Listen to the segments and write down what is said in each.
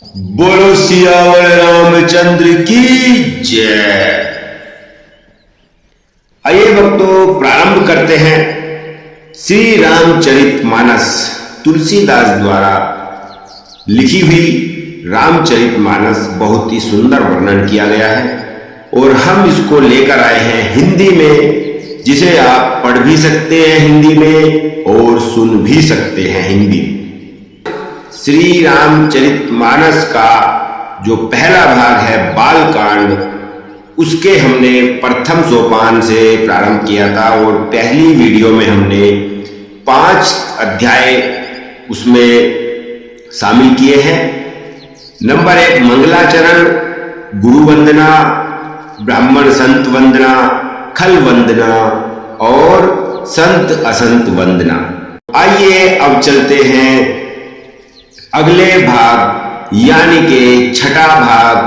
बोलो सियावर रामचंद्र की जय। आइए भक्तों, प्रारंभ करते हैं श्री रामचरितमानस तुलसीदास द्वारा लिखी हुई रामचरितमानस। बहुत ही सुंदर वर्णन किया गया है और हम इसको लेकर आए हैं हिंदी में, जिसे आप पढ़ भी सकते हैं हिंदी में और सुन भी सकते हैं हिंदी में। श्री रामचरितमानस का जो पहला भाग है बालकांड, उसके हमने प्रथम सोपान से प्रारंभ किया था और पहली वीडियो में हमने 5 अध्याय उसमें शामिल किए हैं। नंबर 1 मंगलाचरण, गुरु वंदना, ब्राह्मण संत वंदना, खल वंदना और संत असंत वंदना। आइए अब चलते हैं अगले भाग, यानी के छठा भाग,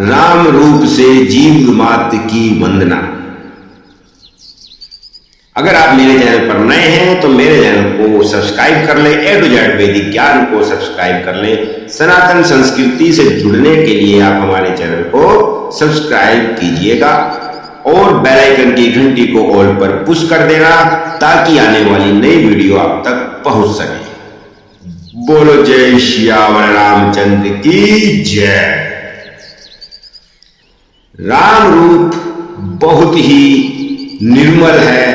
राम रूप से जीव मात्र की वंदना। अगर आप मेरे चैनल पर नए हैं तो मेरे चैनल को सब्सक्राइब कर लें, ए टू जेड वैदिक ज्ञान को सब्सक्राइब कर लें। सनातन संस्कृति से जुड़ने के लिए आप हमारे चैनल को सब्सक्राइब कीजिएगा और बेल आइकन की घंटी को ऑल पर पुश कर देना, ताकि आने वाली नई वीडियो आप तक पहुंच सके। बोलो जय श्यावर रामचंद्र की जय। राम रूप बहुत ही निर्मल है,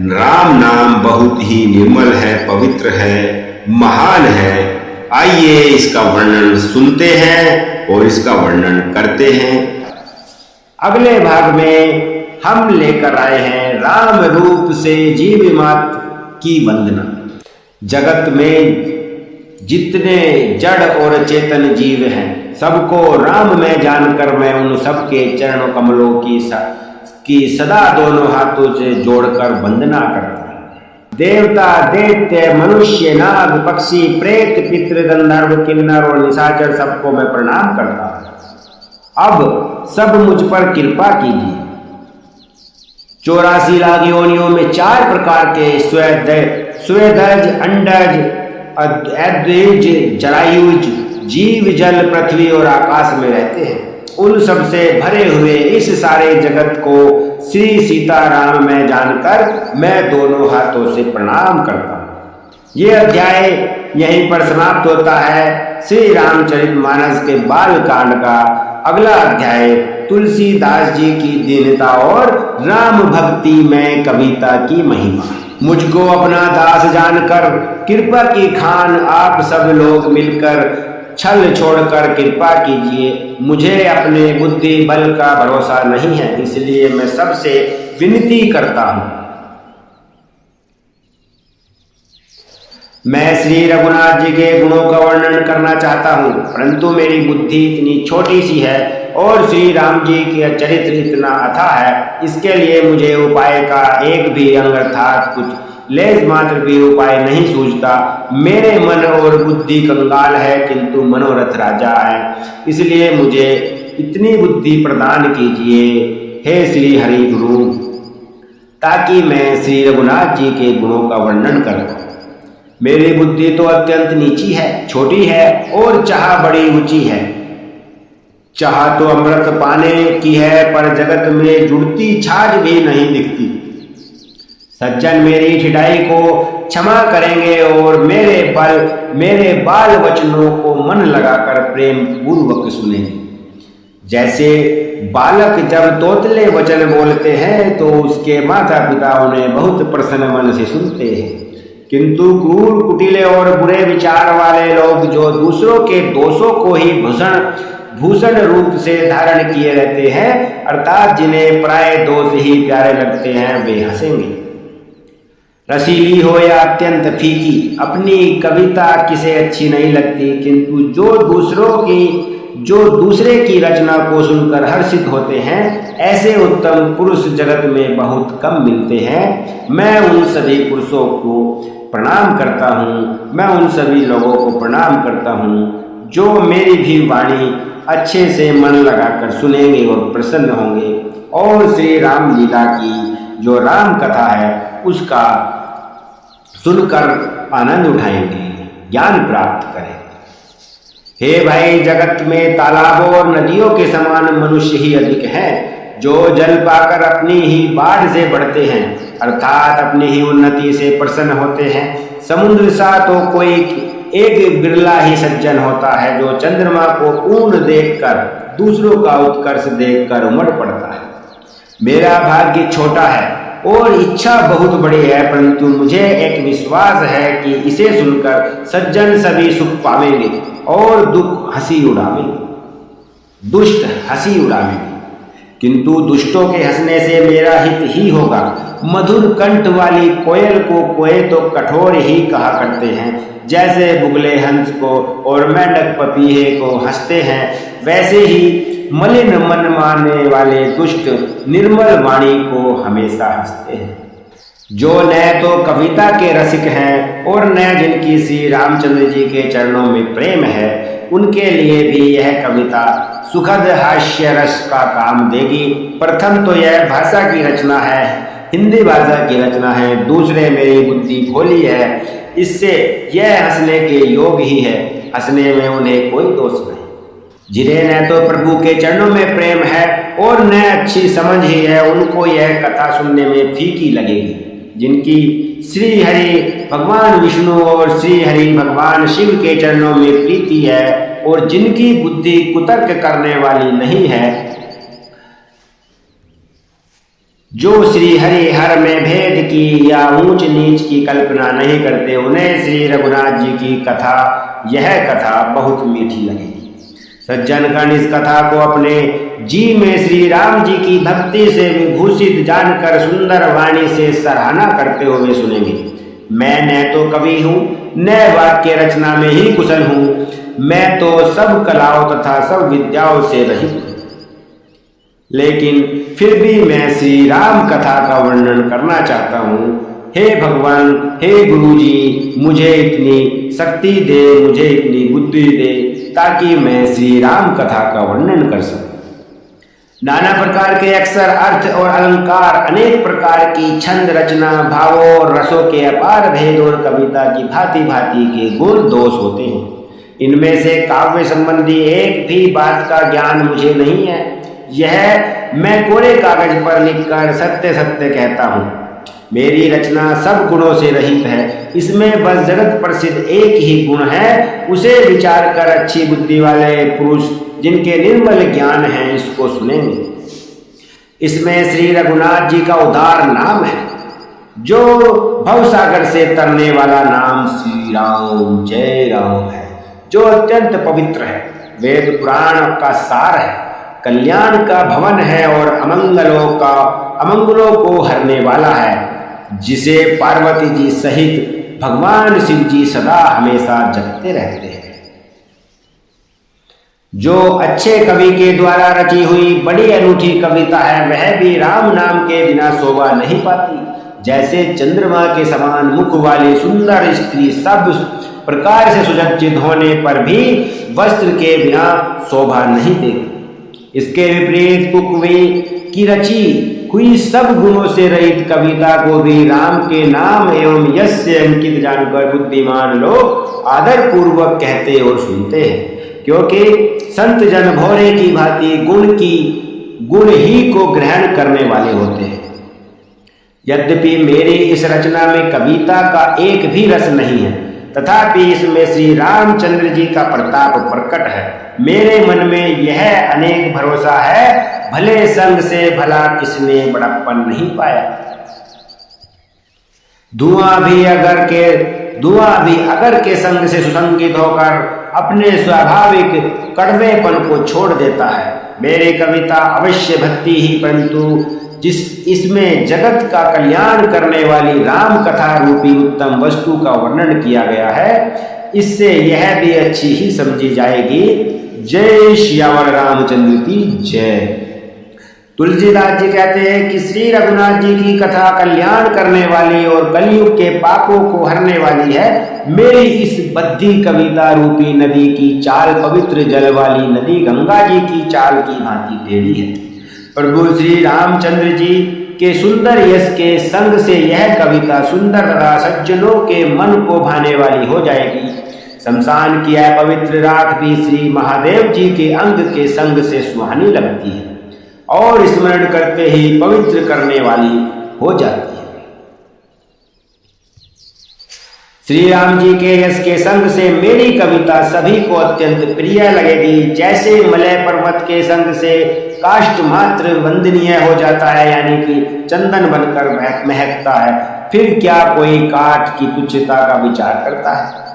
राम नाम बहुत ही निर्मल है, पवित्र है, महान है। आइए इसका वर्णन सुनते हैं और इसका वर्णन करते हैं। अगले भाग में हम लेकर आए हैं राम रूप से जीव मात्र की वंदना। जगत में जितने जड़ और चेतन जीव हैं, सबको राम में जानकर मैं उन सबके चरणों कमलों की सदा दोनों हाथों से जोड़कर वंदना करता हूं। देवता, दैत्य, मनुष्य, नाग, पक्षी, प्रेत, पितृ, गंधर्व, किन्नर और निशाचर सबको मैं प्रणाम करता हूं। अब सब मुझ पर कृपा कीजिए। 84 लाख योनियों में 4 प्रकार के स्वेदज, अंडज, अद्विज, जरायुज जीव जल, पृथ्वी और आकाश में रहते हैं। उन सब से भरे हुए इस सारे जगत को श्री सीताराम में जानकर मैं दोनों हाथों से प्रणाम करता हूँ। ये अध्याय यहीं पर समाप्त होता है। श्री रामचरितमानस के बालकांड का अगला अध्याय तुलसीदास जी की दीनता और राम भक्ति में कविता की महिमा। मुझको अपना दास जानकर कृपा की खान आप सब लोग मिलकर छल छोड़कर कृपा कीजिए। मुझे अपने बुद्धि बल का भरोसा नहीं है, इसलिए मैं सबसे विनती करता हूं। मैं श्री रघुनाथ जी के गुणों का वर्णन करना चाहता हूं, परंतु मेरी बुद्धि इतनी छोटी सी है और श्री राम जी का चरित्र इतना अथाह है, इसके लिए मुझे उपाय का एक भी अंग अर्थात कुछ लेस मात्र भी उपाय नहीं सूझता। मेरे मन और बुद्धि कंगाल है, किंतु मनोरथ राजा है, इसलिए मुझे इतनी बुद्धि प्रदान कीजिए हे श्री हरि गुरु, ताकि मैं श्री रघुनाथ जी के गुणों का वर्णन कर पाऊं। मेरी बुद्धि तो अत्यंत नीची है, छोटी है और चाह बड़ी ऊंची है। चाह तो अमृत पाने की है, पर जगत में जुड़ती छाछ भी नहीं दिखती। सज्जन मेरी ठिठाई को क्षमा करेंगे और मेरे बाल वचनों को मन लगाकर प्रेम पूर्वक सुनेंगे। जैसे बालक जब तोतले वचन बोलते हैं तो उसके माता पिता उन्हें बहुत प्रसन्न मन से सुनते हैं, किंतु क्रूर, कुटिले और बुरे विचार वाले लोग जो दूसरों के दोषों को ही भूषण रूप से धारण किए रहते हैं, अर्थात जिन्हें प्राय दोष ही प्यारे लगते हैं, वे हंसेंगे। रसीली हो या अत्यंत फीकी, अपनी कविता किसे अच्छी नहीं लगती, किंतु जो दूसरे की रचना को सुनकर हर्षित होते हैं, ऐसे उत्तम पुरुष जगत में बहुत कम मिलते हैं। मैं उन सभी पुरुषों को प्रणाम करता हूँ, मैं उन सभी लोगों को प्रणाम करता हूँ जो मेरी भी वाणी अच्छे से मन लगाकर सुनेंगे और प्रसन्न होंगे और श्री राम लीला की जो राम कथा है उसका सुनकर आनंद उठाएंगे, ज्ञान प्राप्त करेंगे। हे भाई, जगत में तालाबों और नदियों के समान मनुष्य ही अधिक हैं, जो जल पाकर अपनी ही बाढ़ से बढ़ते हैं, अर्थात अपनी ही उन्नति से प्रसन्न होते हैं। समुद्र सा तो कोई एक बिरला ही सज्जन होता है, जो चंद्रमा को पूर्ण देखकर दूसरों का उत्कर्ष देखकर उमड़ पड़ता है। मेरा भाग्य छोटा है और इच्छा बहुत बड़ी है, परंतु मुझे एक विश्वास है कि इसे सुनकर सज्जन सभी सुख पावेंगे और दुष्ट हंसी उड़ावेंगे। किंतु दुष्टों के हंसने से मेरा हित ही होगा। मधुर कंठ वाली कोयल को कोए तो कठोर ही कहा करते हैं, जैसे बुगले हंस को और मेंढक पपीहे को हंसते हैं, वैसे ही मलिन मन मानने वाले दुष्ट निर्मल वाणी को हमेशा हंसते हैं। जो न तो कविता के रसिक हैं और न जिनकी श्री रामचंद्र जी के चरणों में प्रेम है, उनके लिए भी यह कविता सुखद हास्य रस का काम देगी। प्रथम तो यह भाषा की रचना है, हिंदी भाषा की रचना है। दूसरे, मेरी बुद्धि भोली है, इससे यह हंसने के योग ही है। हंसने में उन्हें कोई दोष नहीं। जिन्हें न तो प्रभु के चरणों में प्रेम है और न अच्छी समझ ही है, उनको यह कथा सुनने में फीकी लगेगी। जिनकी श्री हरि भगवान विष्णु और श्री हरि भगवान शिव के चरणों में प्रीति है और जिनकी बुद्धि कुतर्क करने वाली नहीं है, जो श्री हरि हर में भेद की या ऊंच नीच की कल्पना नहीं करते, उन्हें श्री रघुनाथ जी की कथा, यह कथा बहुत मीठी लगेगी। सज्जन गण इस कथा को अपने जी में श्री राम जी की भक्ति से विभूषित जानकर सुंदर वाणी से सराहना करते हुए सुनेंगे। मैं न तो कवि हूँ, न वाक्य रचना में ही कुशल हूँ, मैं तो सब कलाओं तथा सब विद्याओं से रहित हूँ, लेकिन फिर भी मैं श्री राम कथा का वर्णन करना चाहता हूँ। हे भगवान, हे गुरु जी, मुझे इतनी शक्ति दे, मुझे इतनी बुद्धि दे, ताकि मैं श्री राम कथा का वर्णन कर सकूं। नाना प्रकार के अक्षर, अर्थ और अलंकार, अनेक प्रकार की छंद रचना, भावों और रसों के अपार भेद और कविता की भांति भांति के गुण दोष होते हैं। इनमें से काव्य संबंधी एक भी बात का ज्ञान मुझे नहीं है। यह मैं कोरे कागज पर लिखकर सत्य सत्य कहता हूँ। मेरी रचना सब गुणों से रहित है। इसमें बस जगत प्रसिद्ध एक ही गुण है, उसे विचार कर अच्छी बुद्धि वाले पुरुष जिनके निर्मल ज्ञान है, इसको सुनेंगे। इसमें श्री रघुनाथ जी का उदार नाम है, जो भवसागर से तरने वाला नाम श्री राम, जय राम है, जो अत्यंत पवित्र है, वेद पुराण का सार है, कल्याण का भवन है और अमंगलों को हरने वाला है, जिसे पार्वती जी सहित भगवान शिव जी सदा हमेशा जपते रहते हैं। जो अच्छे कवि के द्वारा रची हुई बड़ी अनूठी कविता है, वह भी राम नाम के बिना शोभा नहीं पाती। जैसे चंद्रमा के समान मुख वाली सुंदर स्त्री सब प्रकार से सुसज्जित होने पर भी वस्त्र के बिना शोभा नहीं देती। इसके विपरीत कुकवी की रची हुई सब गुणों से रहित कविता को भी राम के नाम एवं यश से अंकित जानकर बुद्धिमान लोग आदर पूर्वक कहते और सुनते हैं, क्योंकि संत जन भौरे की भांति गुण ही को ग्रहण करने वाले होते हैं। यद्यपि मेरी इस रचना में कविता का एक भी रस नहीं है, तथापि इसमें श्री रामचंद्र जी का प्रताप प्रकट है। मेरे मन में यह अनेक भरोसा है, भले संग से भला किसने बड़प्पन नहीं पाया। धुआं भी अगर के संग से सुसंगित होकर अपने स्वाभाविक कड़वेपन को छोड़ देता है। मेरी कविता अवश्य भक्ति ही, परंतु इसमें जगत का कल्याण करने वाली राम कथा रूपी उत्तम वस्तु का वर्णन किया गया है, इससे यह भी अच्छी ही समझी जाएगी। जय श्यावर रामचंद्र की जय। तुलसीदास जी कहते हैं कि श्री रघुनाथ जी की कथा कल्याण करने वाली और कलयुग के पापों को हरने वाली है। मेरी इस बद्धी कविता रूपी नदी की चाल पवित्र जल वाली नदी गंगा जी की चाल की भांति टेढ़ी है। प्रभु श्री रामचंद्र जी के सुंदर यश के संग से यह कविता सुंदर तथा सज्जनों के मन को भाने वाली हो जाएगी। शमशान की अपवित्र राख भी श्री महादेव जी के अंग के संग से सुहानी लगती है और स्मरण करते ही पवित्र करने वाली हो जाती है। श्री राम जी के यश के संग से मेरी कविता सभी को अत्यंत प्रिय लगेगी। जैसे मलय पर्वत के संग से काष्ठ मात्र वंदनीय हो जाता है, यानी कि चंदन बनकर महकता है, फिर क्या कोई काठ की तुच्छता का विचार करता है।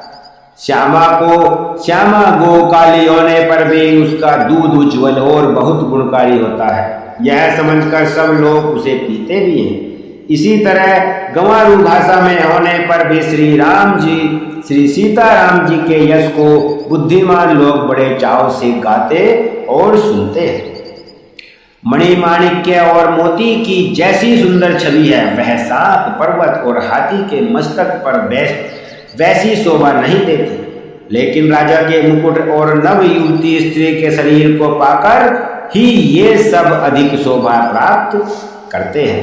श्यामा गो काली होने पर भी उसका दूध उज्ज्वल और बहुत गुणकारी होता है, यह समझकर सब लोग उसे पीते भी हैं। इसी तरह गंवारू भाषा में होने पर भी श्री सीताराम जी के यश को बुद्धिमान लोग बड़े चाव से गाते और सुनते हैं। मणिमाणिक्य और मोती की जैसी सुंदर छवि है, वह सांप, पर्वत और हाथी के मस्तक पर वैसी शोभा नहीं देती, लेकिन राजा के मुकुट और नव युवती स्त्री के शरीर को पाकर ही ये सब अधिक शोभा प्राप्त करते हैं।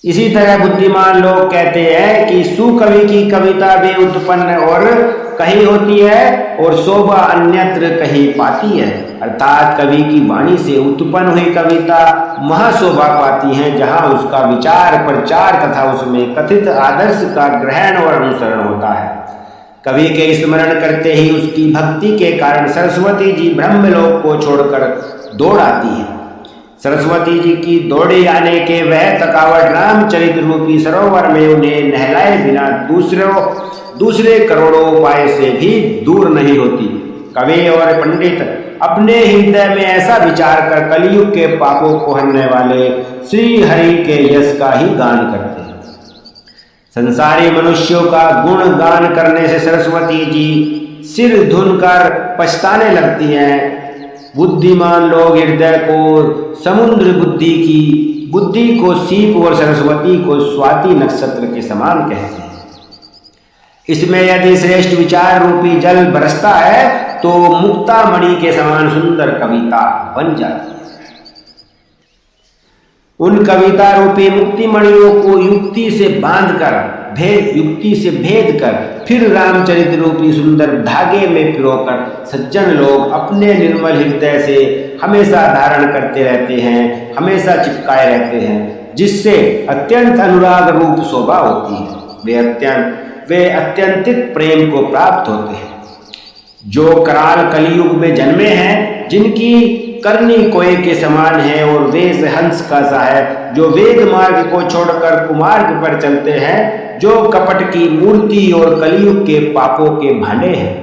इसी तरह बुद्धिमान लोग कहते हैं कि सुकवि की कविता भी उत्पन्न और कहीं होती है और शोभा अन्यत्र कहीं पाती है, अर्थात कवि की वाणी से उत्पन्न हुई कविता महाशोभा पाती है, जहां उसका विचार, प्रचार तथा उसमें कथित आदर्श का ग्रहण और अनुसरण होता है। कवि के स्मरण करते ही उसकी भक्ति के कारण सरस्वती जी ब्रह्मलोक को छोड़कर दौड़ आती है। सरस्वती जी की दौड़े आने के वह थकावट रामचरित रूपी सरोवर में उन्हें नहलाए बिना दूसरे करोड़ों उपाय से भी दूर नहीं होती। कवि और पंडित अपने हृदय में ऐसा विचार कर कलयुग के पापों को हरने वाले श्री हरि के यश का ही गान करते हैं। संसारी मनुष्यों का गुण गान करने से सरस्वती जी सिर धुनकर पछताने लगती हैं। बुद्धिमान लोग हृदय को समुद्र, बुद्धि को सीप और सरस्वती को स्वाति नक्षत्र के समान कहते हैं। इसमें यदि श्रेष्ठ विचार रूपी जल बरसता है तो मुक्तामणि के समान सुंदर कविता बन जाती है। उन कविता रूपी मुक्तिमणियों को युक्ति से भेद कर फिर रामचरित रूपी सुंदर धागे में पिरोकर सज्जन लोग अपने निर्मल हृदय से हमेशा धारण करते रहते हैं, हमेशा चिपकाए रहते हैं, जिससे अत्यंत अनुराग रूप शोभा होती है। वे अत्यंतिक प्रेम को प्राप्त होते हैं। जो कराल कलयुग में जन्मे हैं, जिनकी करनी कोय के समान है और वेश हंस का सा है, जो वेद मार्ग को छोड़कर कुमार्ग पर चलते हैं, जो कपट की मूर्ति और कलयुग के पापों के भांडे हैं,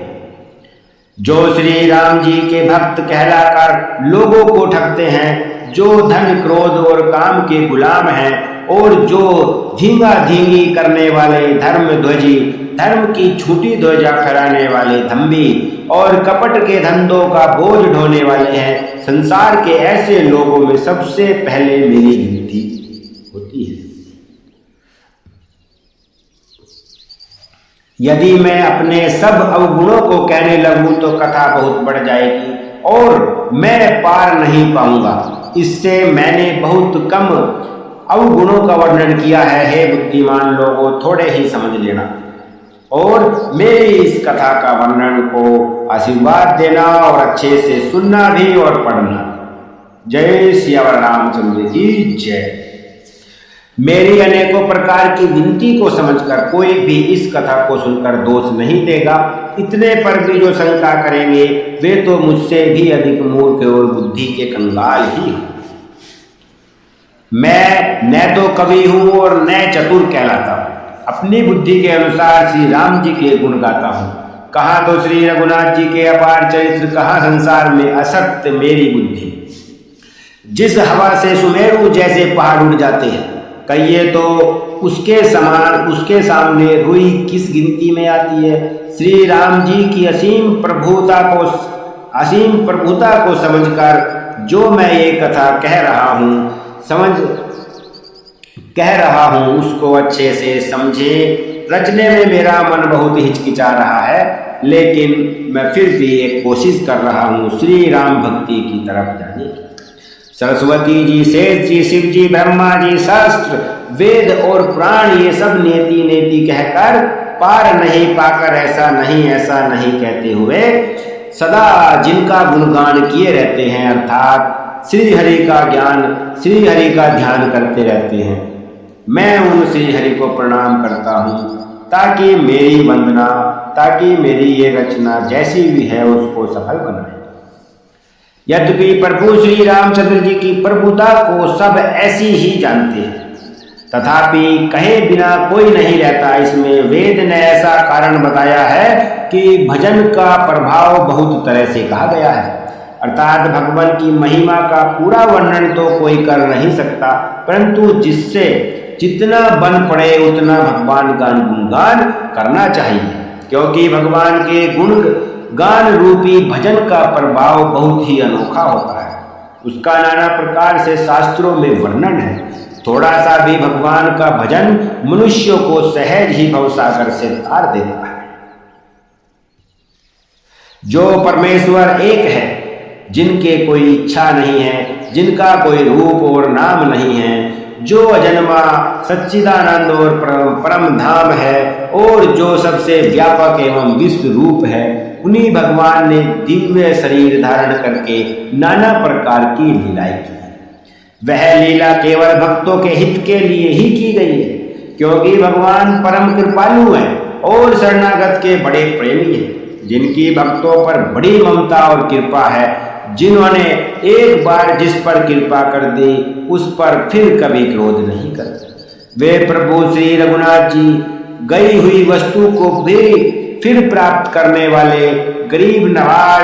जो श्री राम जी के भक्त कहलाकर लोगों को ठगते हैं, जो धन, क्रोध और काम के गुलाम हैं, और जो धींगा धींगी करने वाले धर्मध्वजी, धर्म की झूठी ध्वजा फहराने वाले धम्बी और कपट के धंधों का बोझ ढोने वाले हैं, संसार के ऐसे लोगों में सबसे पहले मेरी गिनती होती है। यदि मैं अपने सब अवगुणों को कहने लगूं तो कथा बहुत बढ़ जाएगी और मैं पार नहीं पाऊंगा। इससे मैंने बहुत कम अवगुणों का वर्णन किया है। हे बुद्धिमान लोगों, थोड़े ही समझ लेना और मेरी इस कथा का वर्णन को आशीर्वाद देना और अच्छे से सुनना भी और पढ़ना। जय सियावर रामचंद्र की जय। मेरी अनेकों प्रकार की विनती को समझकर कोई भी इस कथा को सुनकर दोष नहीं देगा। इतने पर भी जो शंका करेंगे वे तो मुझसे भी अधिक मूर्ख और बुद्धि के कंगाल ही हैं। मैं न तो कवि हूं और न चतुर कहलाता हूं। अपनी बुद्धि के अनुसार श्री राम जी के गुण गाता हूं। कहाँ तो श्री रघुनाथ जी के अपार चरित्र, कहाँ संसार में असत्य मेरी बुद्धि। जिस हवा से सुमेरु जैसे पहाड़ उड़ जाते हैं, कहिए तो उसके समान, उसके सामने रुई किस गिनती में आती है। श्री राम जी की असीम प्रभुता को समझकर जो मैं ये कथा कह रहा हूं उसको अच्छे से समझे। रचने में मेरा मन बहुत हिचकिचा रहा है, लेकिन मैं फिर भी एक कोशिश कर रहा हूं श्री राम भक्ति की तरफ जाने की। सरस्वती जी, शेष जी, शिव जी, ब्रह्मा जी, शास्त्र, वेद और पुराण ये सब नेति नेति कहकर पार नहीं पाकर ऐसा नहीं कहते हुए सदा जिनका गुणगान किए रहते हैं, अर्थात श्री हरि का ज्ञान, श्री हरि का ध्यान करते रहते हैं, मैं उन श्री हरि को प्रणाम करता हूँ ताकि मेरी वंदना, ताकि मेरी ये रचना जैसी भी है उसको सफल बनाए। यद्यपि प्रभु श्री रामचंद्र जी की प्रभुता को सब ऐसी ही जानते हैं, तथापि कहे बिना कोई नहीं रहता। इसमें वेद ने ऐसा कारण बताया है कि भजन का प्रभाव बहुत तरह से कहा गया है, अर्थात भगवान की महिमा का पूरा वर्णन तो कोई कर नहीं सकता, परंतु जिससे जितना बन पड़े उतना भगवान का गुणगान करना चाहिए, क्योंकि भगवान के गुण गान रूपी भजन का प्रभाव बहुत ही अनोखा होता है। उसका नाना प्रकार से शास्त्रों में वर्णन है। थोड़ा सा भी भगवान का भजन मनुष्यों को सहज ही भवसागर से तार देता है। जो परमेश्वर एक है, जिनके कोई इच्छा नहीं है, जिनका कोई रूप और नाम नहीं है, जो अजन्मा सच्चिदानंद और परम धाम है और जो सबसे व्यापक एवं विश्व रूप है, उन्हीं भगवान ने दिव्य शरीर धारण करके नाना प्रकार की लीलाएं की। वह लीला केवल भक्तों के हित के लिए ही की गई है, क्योंकि भगवान परम कृपालु हैं और शरणागत के बड़े प्रेमी हैं, जिनकी भक्तों पर बड़ी ममता और कृपा है, जिन्होंने एक बार जिस पर कृपा कर दी उस पर फिर कभी क्रोध नहीं करते। वे प्रभु श्री रघुनाथ जी गई हुई वस्तु को भी फिर प्राप्त करने वाले गरीब नवाज,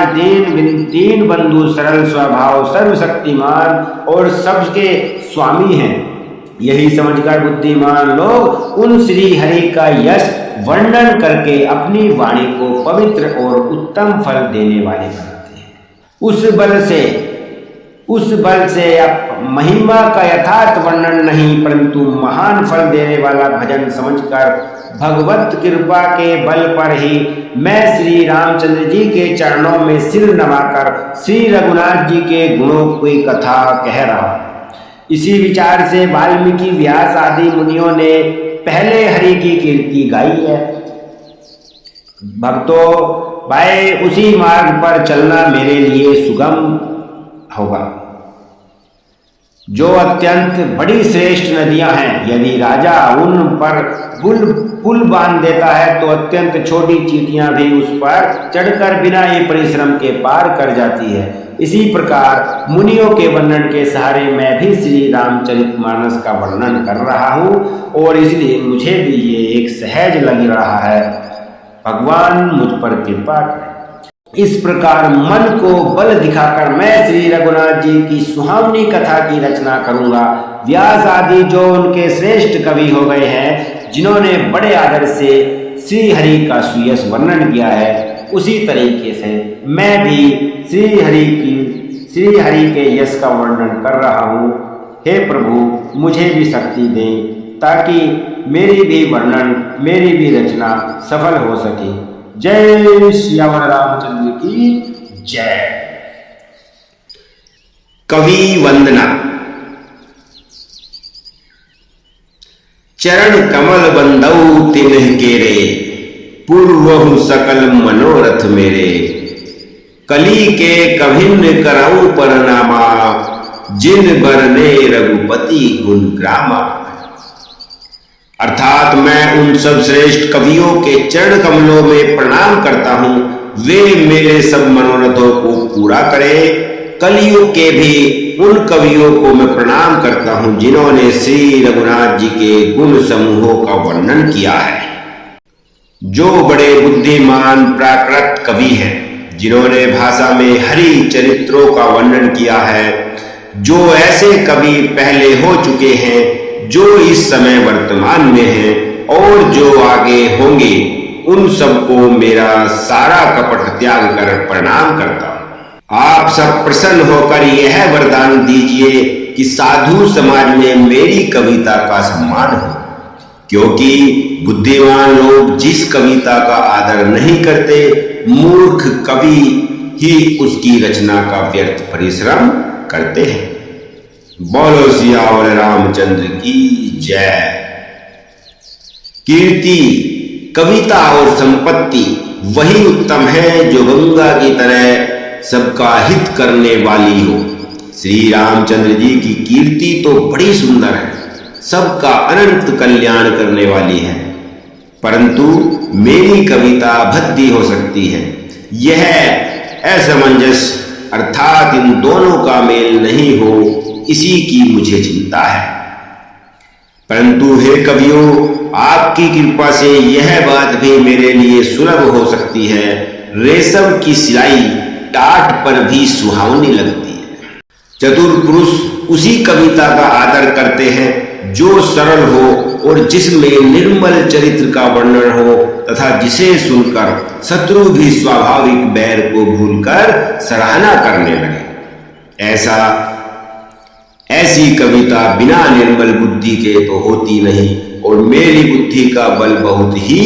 दीन बंधु, सरल स्वभाव, सर्वशक्तिमान और सबके स्वामी हैं। यही समझकर बुद्धिमान लोग उन श्री हरि का यश वर्णन करके अपनी वाणी को पवित्र और उत्तम फल देने वाले बनाते हैं। उस बल से महिमा का यथार्थ वर्णन नहीं, परंतु महान फल देने वाला भजन समझकर भगवत कृपा के बल पर ही मैं श्री रामचंद्र जी के चरणों में सिर नवाकर श्री रघुनाथ जी के गुणों की कथा कह रहा हूं। इसी विचार से वाल्मीकि, व्यास आदि मुनियों ने पहले हरि की कीर्ति गाई है। भक्तों भाई, उसी मार्ग पर चलना मेरे लिए सुगम होगा। जो अत्यंत बड़ी श्रेष्ठ नदियां हैं, यदि राजा उन पर पुल बांध देता है तो अत्यंत छोटी चींटियां भी उस पर चढ़कर बिना ही परिश्रम के पार कर जाती है। इसी प्रकार मुनियों के वर्णन के सहारे मैं भी श्री रामचरितमानस का वर्णन कर रहा हूं और इसलिए मुझे भी ये एक सहज लग रहा है। भगवान मुझ पर कृपा करें। इस प्रकार मन को बल दिखाकर मैं श्री रघुनाथ जी की सुहावनी कथा की रचना करूंगा। व्यास आदि जो उनके श्रेष्ठ कवि हो गए हैं, जिन्होंने बड़े आदर से श्री हरि का सुयश वर्णन किया है, उसी तरीके से मैं भी श्री हरि के यश का वर्णन कर रहा हूँ। हे प्रभु, मुझे भी शक्ति दें ताकि मेरी भी वर्णन, मेरी भी रचना सफल हो सके। जय श्यावर रामचंद्र की जय। कवि वंदना। चरण कमल बंदौ तिन्ह केरे, पूर्वहु सकल मनोरथ मेरे। कली के कभिन्न करऊं परनामा, जिन बरने रघुपति गुण ग्रामा। अर्थात मैं उन सब श्रेष्ठ कवियों के चरण कमलों में प्रणाम करता हूं, वे मेरे सब मनोरथों को पूरा करें। कलियुग के भी उन कवियों को मैं प्रणाम करता हूं, जिन्होंने श्री रघुनाथ जी के गुण समूहों का वर्णन किया है। जो बड़े बुद्धिमान प्राकृत कवि हैं, जिन्होंने भाषा में हरि चरित्रों का वर्णन किया है, जो ऐसे कवि पहले हो चुके हैं, जो इस समय वर्तमान में हैं और जो आगे होंगे, उन सबको मेरा सारा कपट त्याग कर प्रणाम करता हूं। आप सब प्रसन्न होकर यह वरदान दीजिए कि साधु समाज में मेरी कविता का सम्मान हो, क्योंकि बुद्धिमान लोग जिस कविता का आदर नहीं करते, मूर्ख कवि ही उसकी रचना का व्यर्थ परिश्रम करते हैं। बोलो सियावर रामचंद्र की जय। कीर्ति कविता और संपत्ति वही उत्तम है जो गंगा की तरह सबका हित करने वाली हो। श्री रामचंद्र जी की कीर्ति तो बड़ी सुंदर है, सबका अनंत कल्याण करने वाली है, परंतु मेरी कविता भद्दी हो सकती है। यह असमंजस अर्थात इन दोनों का मेल नहीं हो, इसी की मुझे चिंता है। परंतु हे कवियों, आपकी कृपा से यह बात भी मेरे लिए सुलभ हो सकती है। रेशम की सिलाई टाट पर भी सुहावनी लगती है। चतुर पुरुष उसी कविता का आदर करते हैं जो सरल हो और जिसमें निर्मल चरित्र का वर्णन हो तथा जिसे सुनकर शत्रु भी स्वाभाविक बैर को भूलकर सराहना करने लगे। ऐसी कविता बिना निर्मल बुद्धि के तो होती नहीं, और मेरी बुद्धि का बल बहुत ही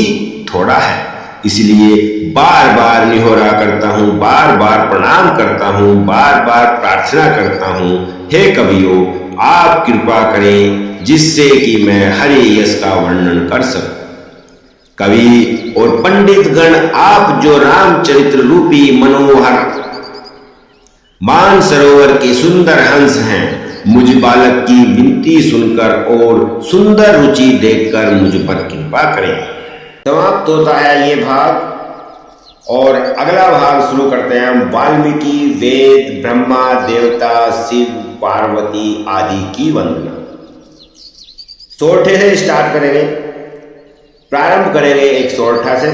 थोड़ा है। इसलिए बार बार निहोरा करता हूँ, बार बार प्रणाम करता हूँ, बार बार प्रार्थना करता हूँ, हे कवियों, आप कृपा करें जिससे कि मैं हरि यश का वर्णन कर सकूं। कवि और पंडित गण, आप जो रामचरित्र रूपी मनोहर मानसरोवर के सुंदर हंस हैं, मुझ बालक की विनती सुनकर और सुंदर रुचि देखकर मुझ पर कृपा करें। समाप्त होता है ये भाग, और अगला भाग शुरू करते हैं हम। वाल्मीकि वेद, ब्रह्मा, देवता, शिव, पार्वती आदि की वंदना। सोरठे से स्टार्ट करेंगे, प्रारंभ करेंगे एक सोरठा से।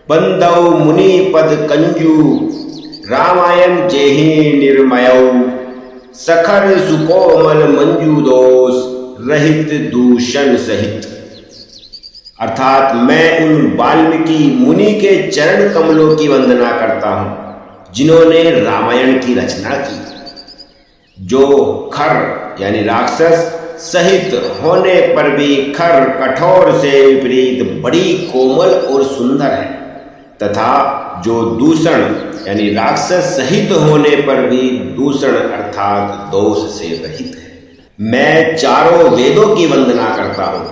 बंदौ मुनि पद कंजू, रामायण जेहि निर्मयौ, सखर सुकोमल मंजू दोष, रहित दूषण सहित। अर्थात मैं उन वाल्मीकि मुनि के चरण कमलों की वंदना करता हूं जिन्होंने रामायण की रचना की, जो खर यानी राक्षस सहित होने पर भी खर कठोर से विपरीत बड़ी कोमल और सुंदर है, तथा जो दूषण यानी राक्षस सहित होने पर भी दूषण अर्थात दोष से रहित है। मैं चारों वेदों की वंदना करता हूं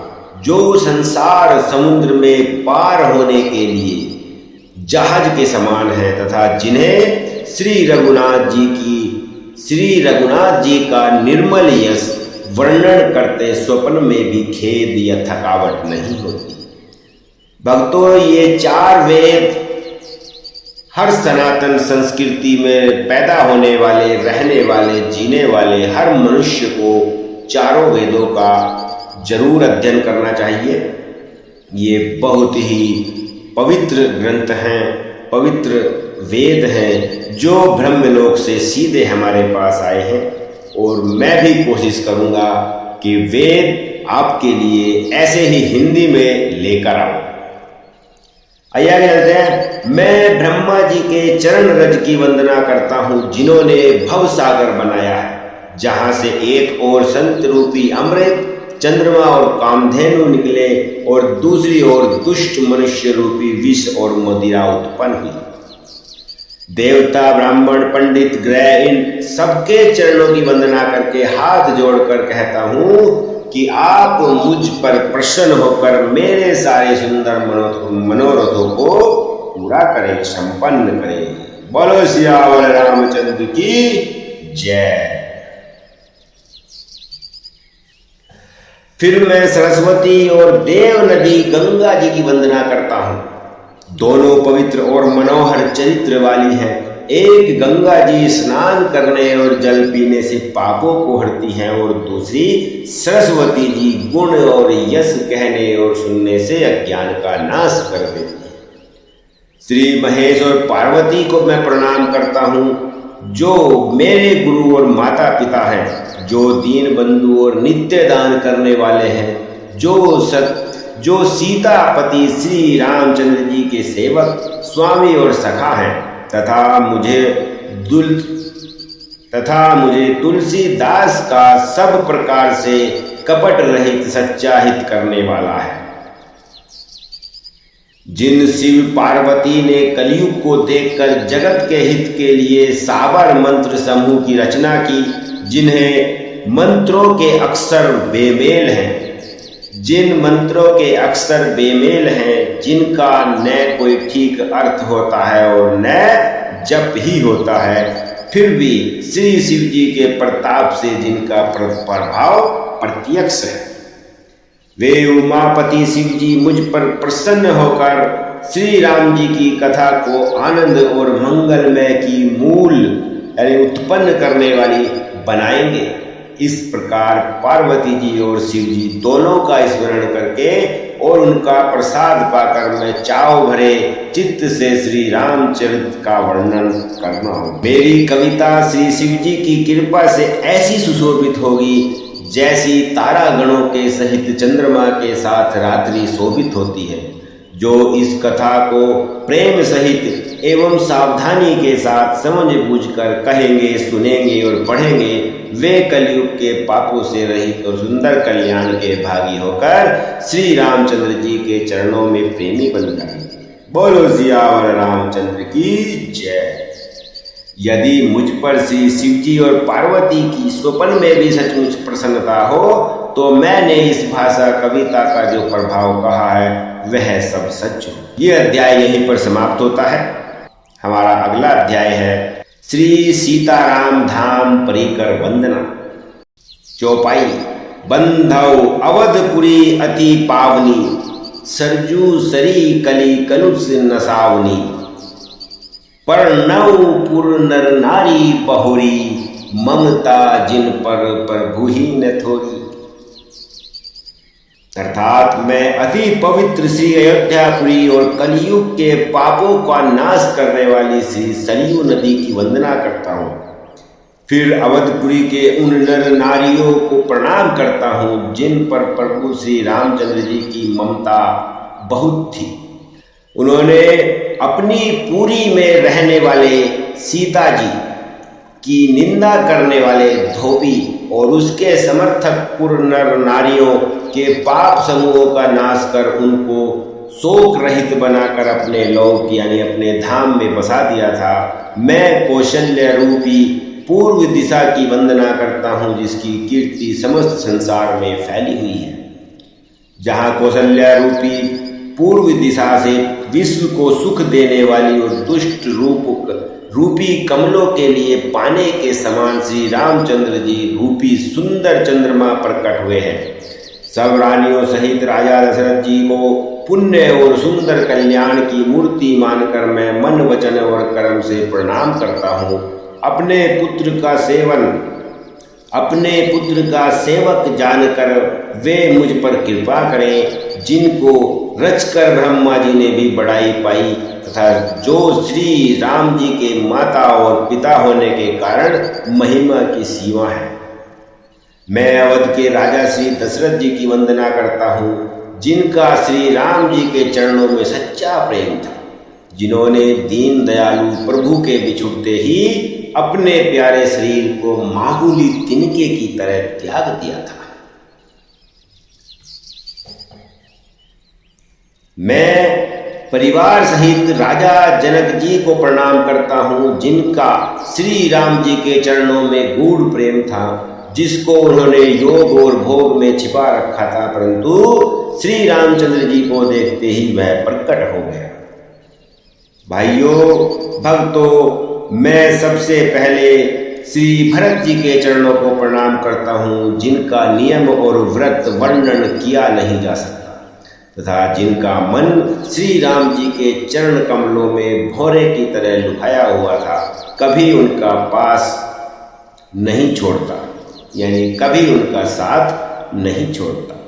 जो संसार समुद्र में पार होने के लिए जहाज के समान है, तथा जिन्हें श्री रघुनाथ जी का निर्मल यश वर्णन करते स्वप्न में भी खेद या थकावट नहीं होती। भक्तों, ये चार वेद हर सनातन संस्कृति में पैदा होने वाले, रहने वाले, जीने वाले हर मनुष्य को चारों वेदों का जरूर अध्ययन करना चाहिए। ये बहुत ही पवित्र ग्रंथ हैं, पवित्र वेद हैं जो ब्रह्मलोक से सीधे हमारे पास आए हैं, और मैं भी कोशिश करूंगा कि वेद आपके लिए ऐसे ही हिंदी में लेकर आऊं। आइए आगे चलते हैं। मैं ब्रह्मा जी के चरण रज की वंदना करता हूं जिन्होंने भव सागर बनाया है, जहां से एक ओर संत रूपी अमृत, चंद्रमा और कामधेनु निकले और दूसरी ओर दुष्ट मनुष्य रूपी विष और मदिरा उत्पन्न हुई। देवता, ब्राह्मण, पंडित, ग्रह, इन सबके चरणों की वंदना करके हाथ जोड़कर कहता हूं कि आप मुझ पर प्रसन्न होकर मेरे सारे सुंदर मनोरथों को पूरा करें, संपन्न करें। बोलो सियावर रामचंद्र की जय। फिर मैं सरस्वती और देव नदी गंगा जी की वंदना करता हूं। दोनों पवित्र और मनोहर चरित्र वाली है। एक गंगा जी स्नान करने और जल पीने से पापों को हरती हैं, और दूसरी सरस्वती जी गुण और यश कहने और सुनने से अज्ञान का नाश कर देती है। श्री महेश और पार्वती को मैं प्रणाम करता हूँ जो मेरे गुरु और माता पिता हैं, जो दीन बंधु और नित्य दान करने वाले हैं, जो सीतापति श्री रामचंद्र जी के सेवक, स्वामी और सखा हैं, तथा मुझे तुलसीदास का सब प्रकार से कपट रहित सच्चा हित करने वाला है। जिन शिव पार्वती ने कलयुग को देखकर जगत के हित के लिए साबर मंत्र समूह की रचना की, जिन्हें मंत्रों के अक्षर बेमेल हैं, जिन मंत्रों के अक्षर बेमेल हैं, जिनका न कोई ठीक अर्थ होता है और न जप ही होता है, फिर भी श्री शिव जी के प्रताप से जिनका प्रभाव प्रत्यक्ष है, वे उमापति शिव जी मुझ पर प्रसन्न होकर श्री राम जी की कथा को आनंद और मंगलमय की मूल यानी उत्पन्न करने वाली बनाएंगे। इस प्रकार पार्वती जी और शिव जी दोनों का स्मरण करके और उनका प्रसाद पाकर मैं चाव भरे चित्त से श्री रामचरित का वर्णन करना हो। मेरी कविता श्री शिव जी की कृपा से ऐसी सुशोभित होगी जैसी तारा गणों के सहित चंद्रमा के साथ रात्रि शोभित होती है। जो इस कथा को प्रेम सहित एवं सावधानी के साथ समझ बूझकर कहेंगे, सुनेंगे और पढ़ेंगे, वे कलयुग के पापों से रहित और सुंदर कल्याण के भागी होकर श्री रामचंद्र जी के चरणों में प्रेमी बन जाएंगे। बोलो सियावर रामचंद्र की जय। यदि मुझ पर श्री शिव जी और पार्वती की स्वप्न में भी सचमुच प्रसन्नता हो तो मैंने इस भाषा कविता का जो प्रभाव कहा है वह सब सच हो। ये अध्याय यहीं पर समाप्त होता है। हमारा अगला अध्याय है श्री सीताराम धाम परिकर वंदना। चौपाई। बंधौ अवधपुरी अति पावनी, सरजू सरी कली कलुष नसावनी, परनौ पुर नर नारी बहुरी, ममता जिन पर प्रभु ही न थोरी। अर्थात मैं अति पवित्र श्री अयोध्यापुरी और कलयुग के पापों का नाश करने वाली श्री सरयू नदी की वंदना करता हूँ। फिर अवधपुरी के उन नर नारियों को प्रणाम करता हूँ जिन पर प्रभु श्री रामचंद्र जी की ममता बहुत थी। उन्होंने अपनी पुरी में रहने वाले सीता जी की निंदा करने वाले धोबी और उसके समर्थक पुर नर नारियों के पाप समूहों का नाश कर उनको शोक रहित बनाकर अपने लोक यानी अपने धाम में बसा दिया था। मैं कौशल्य रूपी पूर्व दिशा की वंदना करता हूँ जिसकी कीर्ति समस्त संसार में फैली हुई है। जहाँ कौशल्य रूपी पूर्व दिशा से विश्व को सुख देने वाली और दुष्ट रूपी कमलों के लिए पाने के समान श्री रामचंद्र जी रूपी सुंदर चंद्रमा प्रकट हुए हैं। सब रानियों सहित राजा दशरथ जी को पुण्य और सुंदर कल्याण की मूर्ति मानकर मैं मन वचन और कर्म से प्रणाम करता हूँ। अपने पुत्र का सेवक जानकर वे मुझ पर कृपा करें जिनको रचकर ब्रह्मा जी ने भी बड़ाई पाई तथा जो श्री राम जी के माता और पिता होने के कारण महिमा की सीमा है। मैं अवध के राजा श्री दशरथ जी की वंदना करता हूँ जिनका श्री राम जी के चरणों में सच्चा प्रेम था, जिन्होंने दीन दयालु प्रभु के बिछुड़ते ही अपने प्यारे शरीर को मामूली तिनके की तरह त्याग दिया था। मैं परिवार सहित राजा जनक जी को प्रणाम करता हूँ जिनका श्री राम जी के चरणों में गूढ़ प्रेम था, जिसको उन्होंने योग और भोग में छिपा रखा था, परंतु श्री रामचंद्र जी को देखते ही वह प्रकट हो गया। भाइयों भक्तों, मैं सबसे पहले श्री भरत जी के चरणों को प्रणाम करता हूँ जिनका नियम और व्रत वर्णन किया नहीं जा सकता तथा जिनका मन श्री राम जी के चरण कमलों में भौरे की तरह लुभाया हुआ था, कभी उनका पास नहीं छोड़ता यानी कभी उनका साथ नहीं छोड़ता।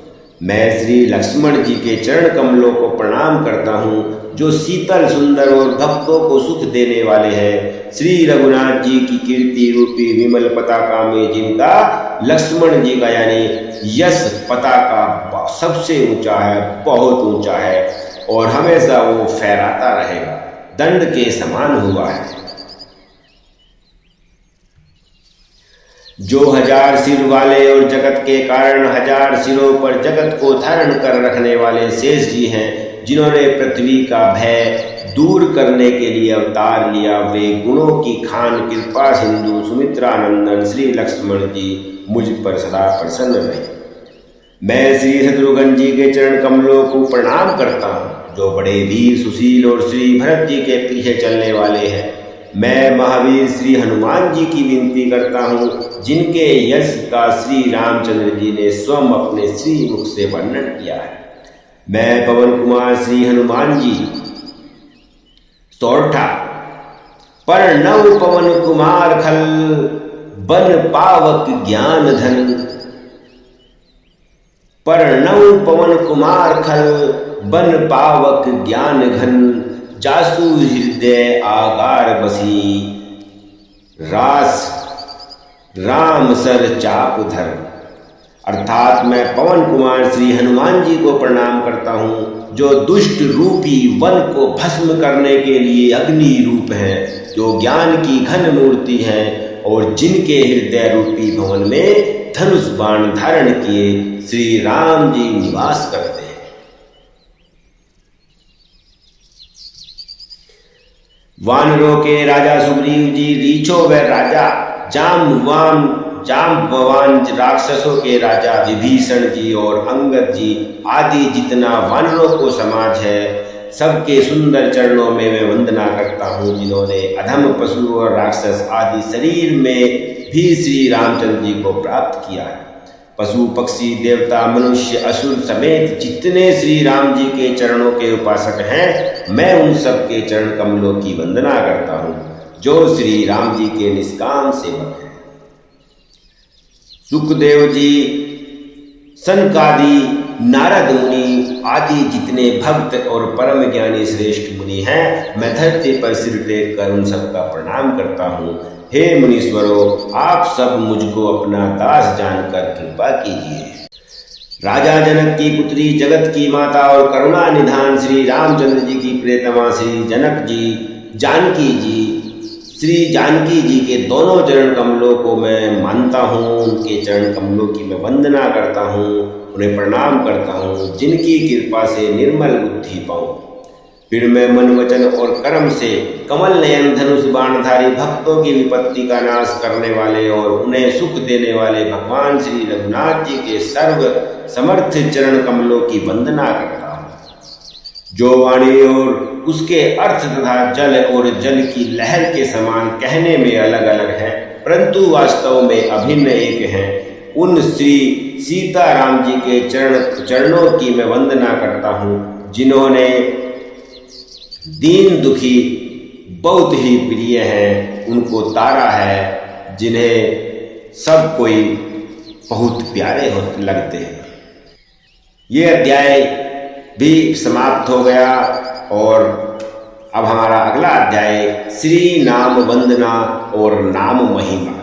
मैं श्री लक्ष्मण जी के चरण कमलों को प्रणाम करता हूँ जो शीतल सुंदर और भक्तों को सुख देने वाले हैं। श्री रघुनाथ जी की कीर्ति रूपी विमल पताका में जिनका लक्ष्मण जी का यानी यश पताका सबसे ऊंचा है, बहुत ऊंचा है और हमेशा वो फहराता रहेगा, दंड के समान हुआ है। जो 1000 सिर वाले और जगत के कारण 1000 सिरों पर जगत को धारण कर रखने वाले शेष जी हैं, जिन्होंने पृथ्वी का भय दूर करने के लिए अवतार लिया, वे गुणों की खान कृपा सिंधु सुमित्रा नंदन श्री लक्ष्मण जी मुझ पर सदा प्रसन्न रहे। मैं श्री शत्रुघ्न जी के चरण कमलों को प्रणाम करता हूँ, जो बड़े वीर सुशील और श्री भरत जी के पीछे चलने वाले हैं। मैं महावीर श्री हनुमान जी की विनती करता हूँ, जिनके यश का श्री रामचंद्र जी ने स्वयं अपने श्री मुख से वर्णन किया है। मैं पवन कुमार श्री हनुमान जी सोरठा पर नव पवन कुमार खल बन पावक ज्ञान धन, पर नव पवन कुमार खल बन पावक ज्ञान घन, जासु हृदय आगार बसी रास राम सर चाप धर। अर्थात मैं पवन कुमार श्री हनुमान जी को प्रणाम करता हूँ, जो दुष्ट रूपी वन को भस्म करने के लिए अग्नि रूप है, जो ज्ञान की घन मूर्ति है और जिनके हृदय रूपी भवन में धनुष बाण धारण किए श्री राम जी निवास करते हैं। वानरों के राजा सुग्रीव जी, रीछों व राजा जाम्बवान राक्षसों के राजा विभीषण जी और अंगद जी आदि जितना वानरों को समाज है, सबके सुंदर चरणों में मैं वंदना करता हूँ, जिन्होंने अधम पशु और राक्षस आदि शरीर में भी श्री रामचंद्र जी को प्राप्त किया है। पशु पक्षी देवता मनुष्य असुर समेत जितने श्री राम जी के चरणों के उपासक हैं, मैं उन सब के चरण कमलों की वंदना करता हूँ, जो श्री राम जी के निष्काम सेवक हैं। सुखदेव जी, सनकादि, नारद मुनि आदि जितने भक्त और परम ज्ञानी श्रेष्ठ मुनि हैं, मैं धरती पर सिर टेक कर उन सबका प्रणाम करता हूँ। हे मुनीश्वरों, आप सब मुझको अपना दास जानकर कृपा कीजिए। राजा जनक की पुत्री, जगत की माता और करुणा निधान श्री रामचंद्र जी की प्रियतमा श्री जनक जी, जानकी जी, श्री जानकी जी के दोनों चरण कमलों को मैं मानता हूँ, उनके चरण कमलों की मैं वंदना करता हूँ, उन्हें प्रणाम करता हूँ, जिनकी कृपा से निर्मल बुद्धि पाऊँ। फिर मैं मन वचन और कर्म से कमल नयन धनुष बाणधारी भक्तों की विपत्ति का नाश करने वाले और उन्हें सुख देने वाले भगवान श्री रघुनाथ जी के सर्व समर्थ चरण कमलों की वंदना करता हूँ, जो वाणी और उसके अर्थ तथा जल और जल की लहर के समान कहने में अलग अलग है, परंतु वास्तव में अभिन्न एक हैं। उन श्री सीताराम जी के चरणों की मैं वंदना करता हूँ, जिन्होंने दीन दुखी बहुत ही प्रिय हैं, उनको तारा है, जिन्हें सब कोई बहुत प्यारे लगते हैं। ये अध्याय भी समाप्त हो गया और अब हमारा अगला अध्याय श्री नाम वंदना और नाम महिमा।